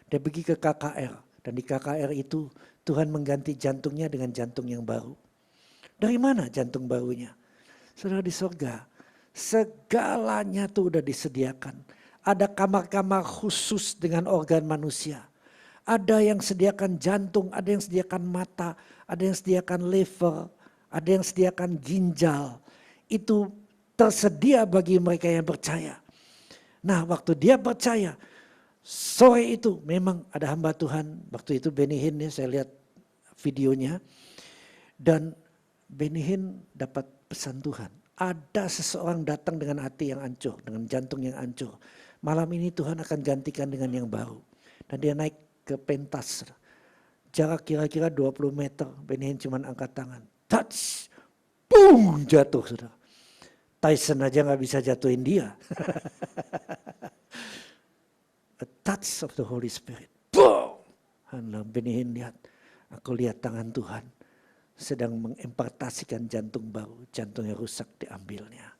Dia pergi ke KKR. Dan di KKR itu Tuhan mengganti jantungnya dengan jantung yang baru. Dari mana jantung barunya? Saudara, di surga. Segalanya tuh udah disediakan. Ada kamar-kamar khusus dengan organ manusia. Ada yang sediakan jantung, ada yang sediakan mata, ada yang sediakan liver, ada yang sediakan ginjal. Itu tersedia bagi mereka yang percaya. Nah, waktu dia percaya, sore itu memang ada hamba Tuhan. Waktu itu Benny Hinn, ya, saya lihat videonya. Dan Benny Hinn dapat pesan Tuhan. Ada seseorang datang dengan hati yang hancur, dengan jantung yang hancur. Malam ini Tuhan akan gantikan dengan yang baru. Dan dia naik ke pentas. Jarak kira-kira 20 meter. Benny Hinn cuma angkat tangan. Touch. Boom, jatuh, saudara. Tyson aja gak bisa jatuhin dia. A touch of the Holy Spirit. Boom. Dan Benny Hinn lihat. Aku lihat tangan Tuhan sedang mengempartasikan jantung baru. Jantungnya rusak diambilnya.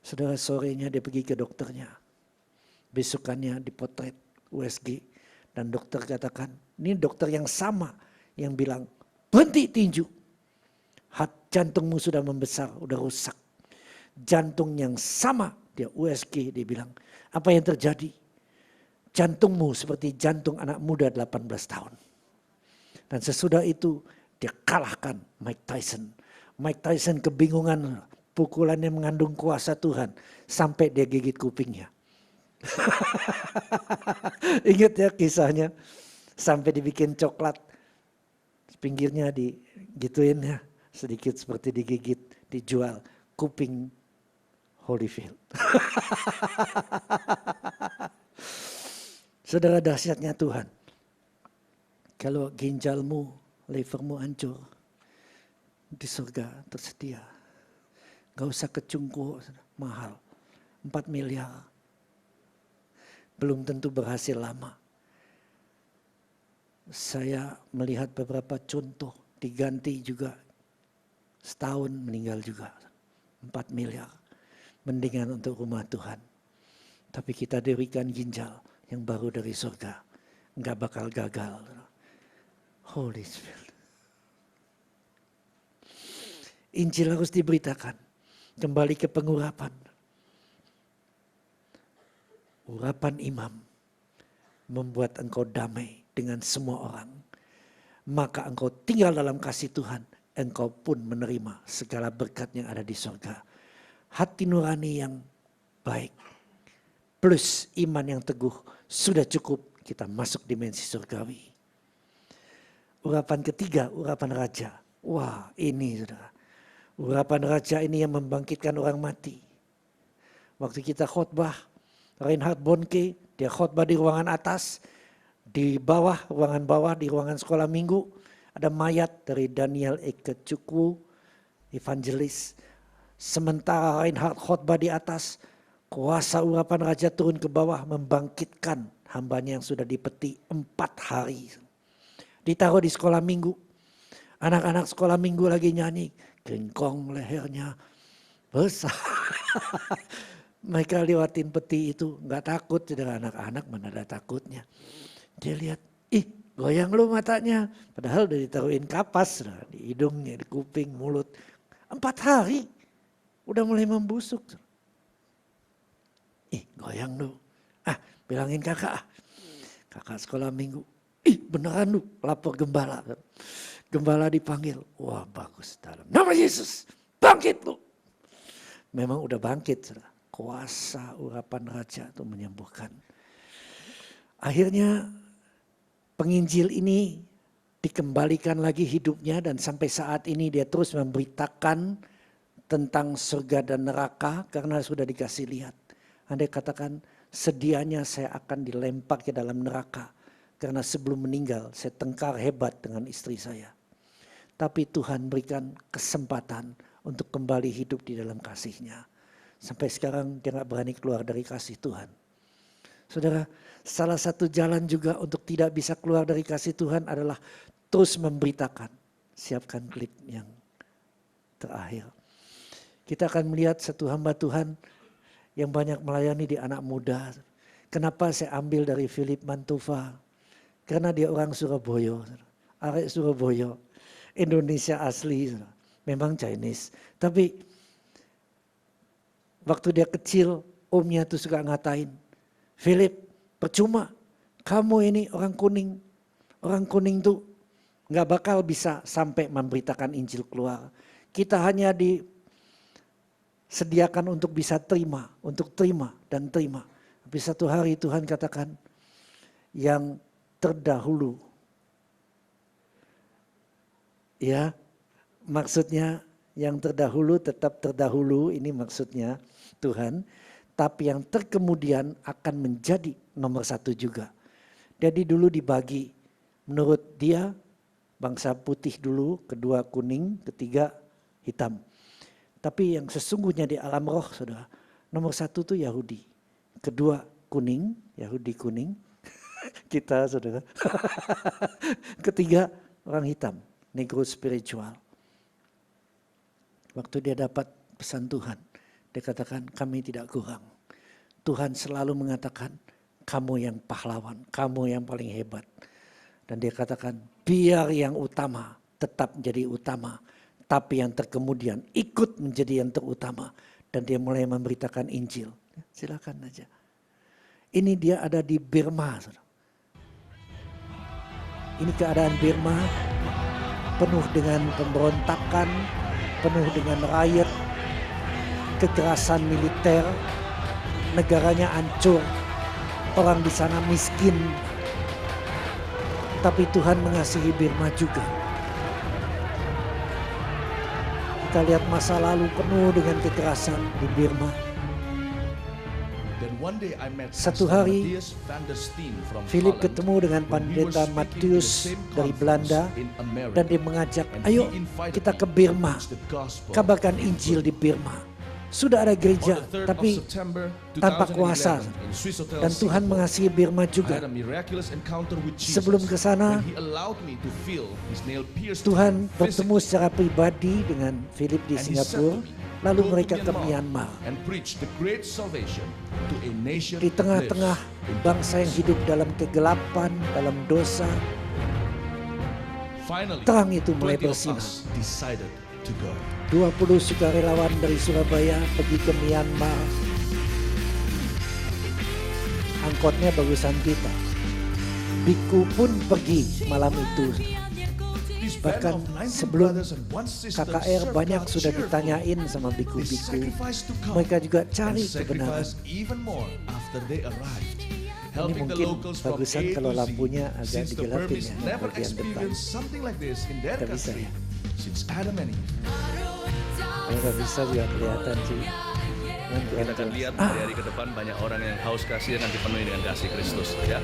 Saudara, sorenya dia pergi ke dokternya. Besokannya dipotret USG. Dan dokter katakan, ini dokter yang sama yang bilang, berhenti tinju. Jantungmu sudah membesar, udah rusak. Jantung yang sama, dia USG, dia bilang, apa yang terjadi? Jantungmu seperti jantung anak muda 18 tahun. Dan sesudah itu dia kalahkan Mike Tyson. Mike Tyson kebingungan, pukulannya mengandung kuasa Tuhan. Sampai dia gigit kupingnya. Ingat ya kisahnya, sampai dibikin coklat, pinggirnya digituin ya, sedikit seperti digigit, dijual kuping Holyfield. Saudara, dahsyatnya Tuhan. Kalau ginjalmu, livermu hancur, di surga tersedia. Gak usah kecungku, mahal, 4 miliar. Belum tentu berhasil lama. Saya melihat beberapa contoh diganti juga. Setahun meninggal juga. 4 miliar. Mendingan untuk rumah Tuhan. Tapi kita diberikan ginjal yang baru dari surga. Enggak bakal gagal. Holy Spirit. Injil harus diberitakan. Kembali ke pengurapan. Urapan imam membuat engkau damai dengan semua orang. Maka engkau tinggal dalam kasih Tuhan. Engkau pun menerima segala berkat yang ada di surga. Hati nurani yang baik plus iman yang teguh sudah cukup kita masuk dimensi surgawi. Urapan ketiga, urapan raja. Wah, ini saudara. Urapan raja ini yang membangkitkan orang mati. Waktu kita khotbah, Reinhard Bonnke, dia khotbah di ruangan atas, di bawah, ruangan bawah, di ruangan sekolah minggu, ada mayat dari Daniel Eke Cukwu, evangelis. Sementara Reinhard khotbah di atas, kuasa urapan raja turun ke bawah membangkitkan hambanya yang sudah dipeti 4 hari. Ditaruh di sekolah minggu, anak-anak sekolah minggu lagi nyanyi, kengkong lehernya besar. Mereka lewatin peti itu, gak takut, saudara. Anak-anak mana ada takutnya. Dia lihat, ih goyang lu matanya. Padahal udah ditaruhin kapas, saudara. Di hidungnya, di kuping, mulut. 4 hari, udah mulai membusuk. Ih goyang lu, bilangin kakak. Kakak sekolah minggu, ih beneran lu, lapor gembala. Gembala dipanggil, wah bagus. Dalam nama Yesus, bangkit lu. Memang udah bangkit, saudara. Kuasa urapan raja itu menyembuhkan. Akhirnya penginjil ini dikembalikan lagi hidupnya dan sampai saat ini dia terus memberitakan tentang surga dan neraka karena sudah dikasih lihat. Andai katakan sedianya saya akan dilempar ke dalam neraka karena sebelum meninggal saya tengkar hebat dengan istri saya. Tapi Tuhan berikan kesempatan untuk kembali hidup di dalam kasih-Nya. Sampai sekarang dia gak berani keluar dari kasih Tuhan. Saudara, salah satu jalan juga untuk tidak bisa keluar dari kasih Tuhan adalah terus memberitakan. Siapkan klip yang terakhir. Kita akan melihat satu hamba Tuhan yang banyak melayani di anak muda. Kenapa saya ambil dari Philip Mantuva? Karena dia orang Surabaya. Arek Surabaya. Indonesia asli. Memang Chinese. Tapi waktu dia kecil, omnya tuh suka ngatain, Philip, percuma. Kamu ini orang kuning. Orang kuning tuh gak bakal bisa sampai memberitakan Injil keluar. Kita hanya disediakan untuk bisa terima. Untuk terima dan terima. Tapi satu hari Tuhan katakan, yang terdahulu. Ya, maksudnya yang terdahulu tetap terdahulu, ini maksudnya Tuhan. Tapi yang terkemudian akan menjadi nomor satu juga. Jadi dulu dibagi, menurut dia bangsa putih dulu, kedua kuning, ketiga hitam. Tapi yang sesungguhnya di alam roh, saudara, nomor satu itu Yahudi. Kedua kuning, Yahudi kuning, kita saudara. Ketiga orang hitam, negro spiritual. Waktu dia dapat pesan Tuhan, dia katakan kami tidak kurang. Tuhan selalu mengatakan kamu yang pahlawan, kamu yang paling hebat. Dan dia katakan biar yang utama tetap menjadi utama. Tapi yang terkemudian ikut menjadi yang terutama. Dan dia mulai memberitakan Injil. Silakan aja. Ini dia ada di Burma. Ini keadaan Burma penuh dengan pemberontakan, penuh dengan riot, kekerasan militer, negaranya hancur, orang di sana miskin. Tapi Tuhan mengasihi Burma juga. Kita lihat masa lalu penuh dengan kekerasan di Burma. Satu hari Philip ketemu dengan pendeta Matius dari Belanda dan dia mengajak, ayo kita ke Burma, kabarkan Injil di Burma. Sudah ada gereja tapi tanpa kuasa dan Tuhan mengasihi Burma juga. Sebelum ke sana Tuhan bertemu secara pribadi dengan Philip di Singapura, lalu mereka ke Myanmar. Di tengah-tengah bangsa yang hidup dalam kegelapan, dalam dosa, terang itu mulai bersinar. 20 sukarelawan dari Surabaya pergi ke Myanmar. Angkotnya bagusan kita. Biku pun pergi malam itu. Bahkan sebelum KKR banyak sudah ditanyain sama biku-biku. Mereka juga cari kebenaran. Ini mungkin bagusan kalau lampunya agak digelapin ya bagian depan. Gak bisa ya. Kalau gak bisa juga kelihatan sih. Kita akan lihat dari hari ke depan banyak orang yang haus kasih dan dipenuhi dengan kasih Kristus. Ya.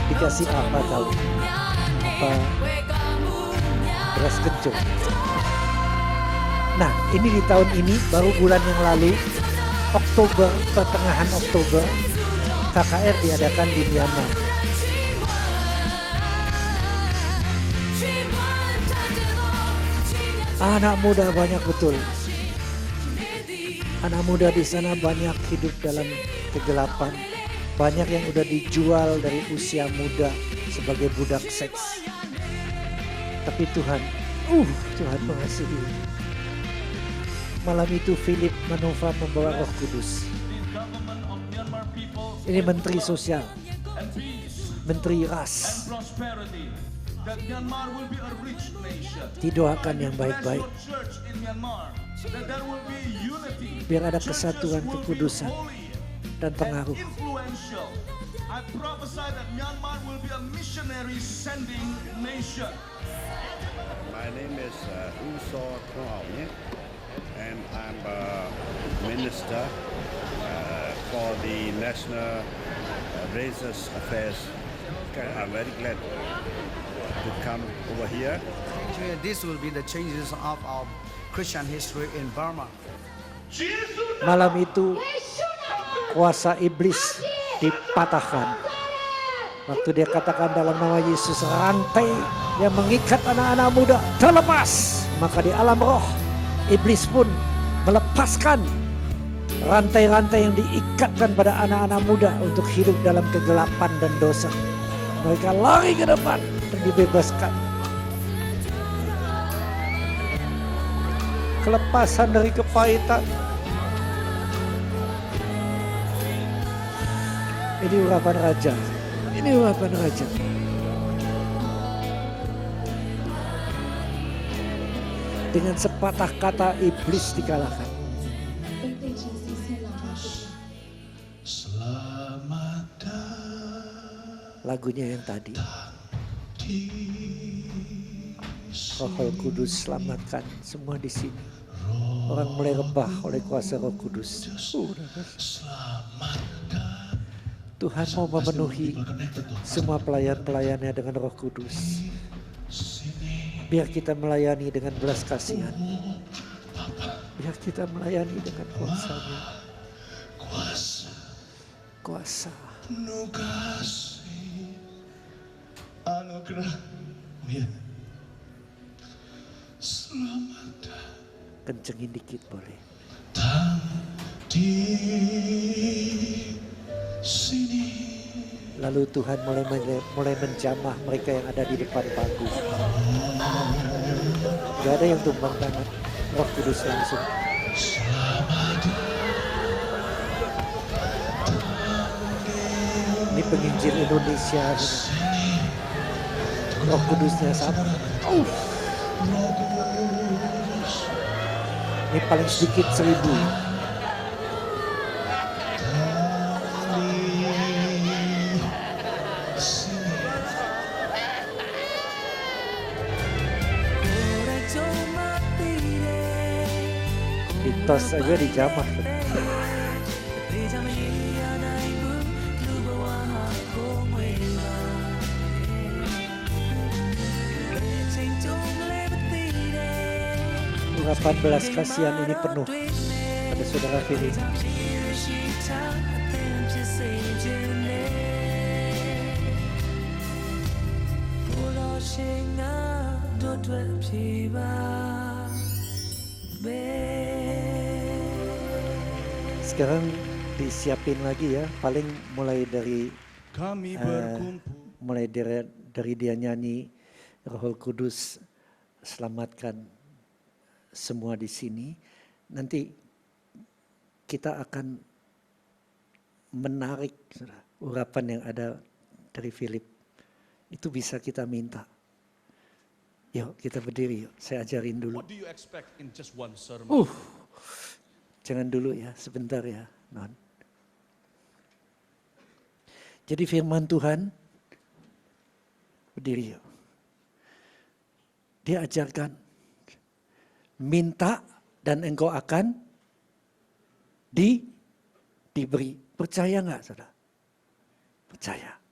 Dikasih apa tahu? Apa beras kencur. Nah ini di tahun ini baru bulan yang lalu Oktober, pertengahan Oktober KKR diadakan di Myanmar. Anak muda banyak betul. Anak muda di sana banyak hidup dalam kegelapan. Banyak yang udah dijual dari usia muda sebagai budak seks. Tapi Tuhan mengasihi. Malam itu Philip Manova membawa Roh Kudus. Ini Menteri Sosial, Menteri Ras. Didoakan yang baik-baik. Biar ada kesatuan, kekudusan, dan pengaruh. My name is Uso Tuaonya, and I'm a minister for the National Races Affairs. I'm very glad to come over here. This will be the changes of our Christian history in Burma. Malam itu kuasa iblis dipatahkan. Waktu dia katakan dalam nama Yesus, rantai yang mengikat anak-anak muda terlepas. Maka di alam roh, iblis pun melepaskan rantai-rantai yang diikatkan pada anak-anak muda untuk hidup dalam kegelapan dan dosa. Mereka lari ke depan dan dibebaskan. Kelepasan dari kepahitan. Ini urapan raja. Ini urapan raja. Dengan sepatah kata iblis dikalahkan. Lagunya yang tadi. Roh Kudus selamatkan semua di sini. Orang mulai rebah oleh kuasa Roh Kudus. Tuhan mau memenuhi semua pelayan-pelayannya dengan Roh Kudus. Biar kita melayani dengan belas kasihan. Biar kita melayani dengan kuasa-Nya. Kuasa. Kencengin dikit boleh. Lalu Tuhan mulai menjamah mereka yang ada di depan panggung. Gak ada yang tumbang tangan. Roh Kudus langsung. Ini penginjil Indonesia. Roh Kudusnya sama. Ini paling sedikit 1000. Ditos aja dijamah. Urapan belas kasihan ini penuh pada saudara Fili. Sekarang disiapin lagi ya, paling mulai dari dari dia nyanyi Roh Kudus selamatkan semua di sini. Nanti kita akan menarik urapan yang ada dari Philip. Itu bisa kita minta. Yuk kita berdiri yuk, saya ajarin dulu. What do you expect in just one sermon? Jangan dulu ya, sebentar ya, Non. Jadi firman Tuhan, berdiri yuk. Dia ajarkan, minta dan engkau akan diberi. Percaya nggak saudara? Percaya.